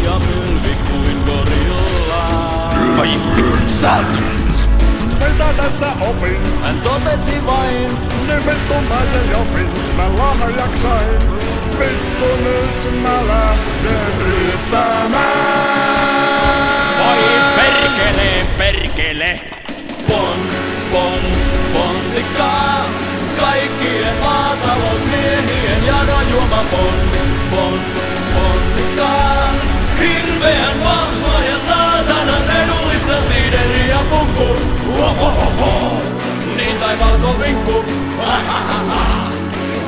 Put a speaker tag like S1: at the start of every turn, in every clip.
S1: ja mylvi kuin gorilla.
S2: Ai vittu saatanas!
S3: Mitä tästä opin?
S1: Hän totesi vain,
S3: Niin vittu mä sen jopin, mä lahjaksain. Vittu nyt mä lähden ryöttämään.
S2: Oi perkele, perkele!
S1: Pontikkaa. Kaikkien maatalousmiehien janojuoma pontikkaa. Hirveän vahva ja saatanan edullista siideriä punkku. Niin tai valkovinkku.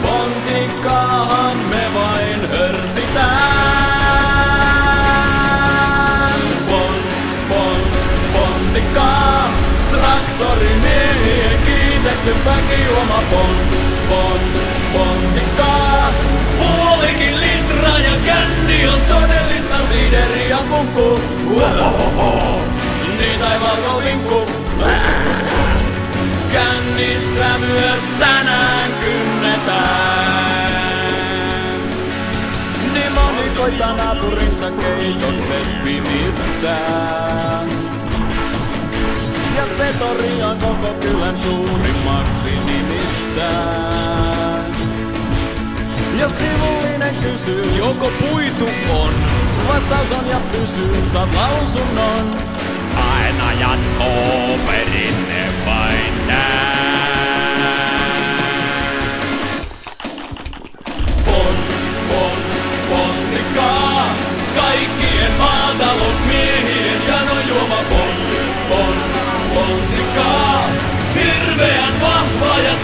S1: Pontikkaahan me vain hörsitään. Pontikkaa. Traktorimiehien kiitetty väkijuoma pontikkaa. Puolikin litraa ja känni on todellista siideriä punkku. Niin tai valkovinkku. Kännissä myös tänään kynnetään. Niin moni koittaa naapurinsa keitokset pimittää. Ja se tori on koko kylän suurimmaksi nimittään. Ja sivullinen kysyy, joko puitu on. Vastaus on ja pysyy, saat lausunnon.
S2: Aina jatkoo perinne vain nää.
S1: Pontikkaa. Kaikkien maatalousmiehien janojuoma pontikkaa. Hirveän vahva ja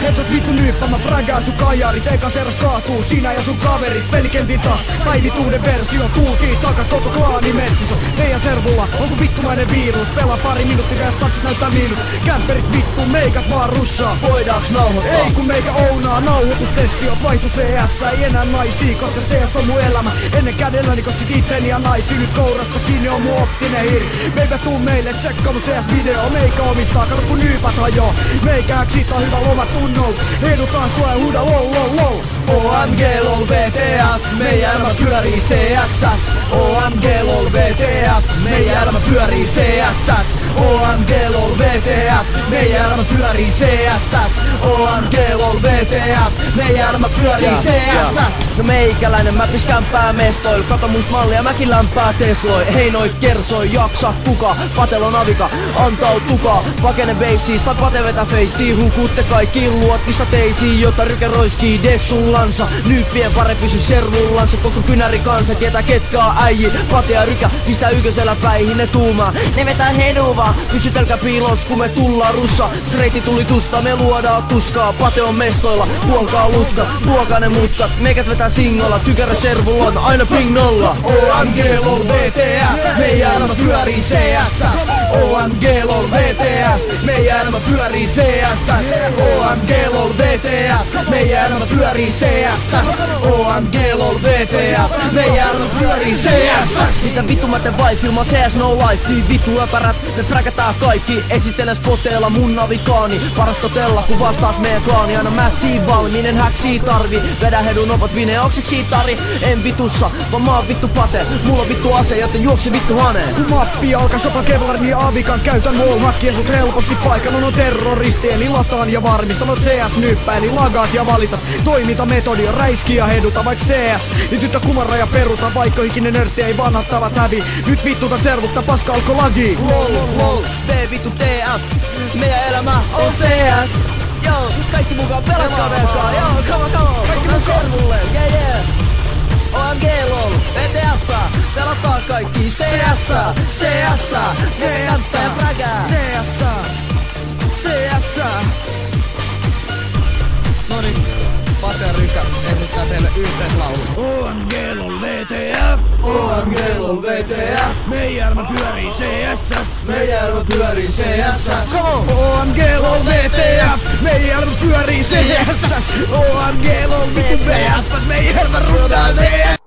S4: Hetsot vittu nyyppä, mä fragaan sun kajarit, eka seras kaatuu, sinä ja sun kaverit. Pelikentin taas, päivituuden versio, tultiin takas koko klaani metsiso. Teidän servulla, onko vittumainen virus? Pelaa pari minuuttia ja taksit näyttää miinus. Kämperit vittu, meikät vaan russaa. Voidaanks nauhoittaa? Ei kun meikä ounaa, nauhoitussessiot vaihtu CS. Ei enää naisia, koska CS on mun elämä. Ennen kädelläni koskit itseni ja naisi. Nyt kourassa kiinni on mun optinen hiri. Meipä tuu meille, tsekkaa mun CS-video. Meikä omistaa, kato kun nyypät hajoo. Meikä siitä on hyvä loma tunno. Heidutaan sua ja huuda lol lol lol. OMG lol VTF, meidän elämä pyörii CSS. OMG lol VTF, meidän elämä pyörii CSS. OMG lol VTF, meidän elämä pyörii CSS. OMG lol VTF, meidän elämä pyörii CSS.
S5: No meikäläinen mä piskämpää mestoil, kato muist mallia mäkin lämpää tesloi. Hei noit kersoi, jaksa kuka, patelon avika, antautukaa. Pakene beissiis tai pate vetä feissiin, hukutte kaikki luottissa teisiin, jota ryke roiskii dessullansa. Nyyppien pare pysy servullansa, koko kynäri kansa, ketä ketkaa äijii. Pate ja rykä, pistää ykkösellä päihin ne tuumaa. Ne vetää heduvaa, pysytelkää piilos kun me tullaan russa. Streitti tuli tusta, me luodaan tuskaa. Pate on mestoilla, puolkaa lutka, luokaa ne mutkat. Meikät vetää singolla, tykärä servulla on aina ping nolla.
S4: OMG lol VTF, meidän elämä pyörii CSS. OMG lol VTF, meidän elämä pyörii CSS. OMG lol VTF, meidän elämä pyörii CSS. OMG lol VTF, meidän elämä pyörii CSS.
S5: Mitä vittumaten wife ilman CS no life. Niin vittu äpärät, me fräkätään kaikki. Esittelen spoteilla mun navikaani. Varastotella kun vastaas meidän klaani. Aina mätsiin valmiinen häksii tarvi. Vedä hedun opat vineoksiksi tari. En vitussa, vaan mä oon vittu pate. Mulla on vittu ase, joten juokse vittu haneen.
S4: Kun mappi alkaa sopa Kevlarin ja Avikan. Käytän wallhackia sut helposti paikan. On terroristi eli lataan ja varmistan. On CS-nyppä eli lagaat ja valitat. Toimintametodi on räiski ja heduta vaik CS. Niin tyttö kumara ja peruta, vaikka ikinen nörtti ei vanhattavat hävi. Nyt vittuta servutta, paska alko lagi.
S5: Lol lol, V vittu TF. Meidän elämä on CS. Joo, kaikki mukaan pelatkaa velkaa. Joo, come on. Kaikki mun servulle, yeah. OMG lol, VTF. Pelataan kaikki CS. Kämppä ja prägää.
S4: CS.
S5: Pate ja Rykä esittää teille yhteislaulun.
S4: OMG lol VTF.
S5: OMG lol VTF.
S4: Meidän elämä pyörii CSS.
S5: Meidän elämä pyörii CSS.
S4: OMG lol VTF. Meidän elämä pyörii CSS. OMG lol vitu VF. Meidän elämä rundaa CSS.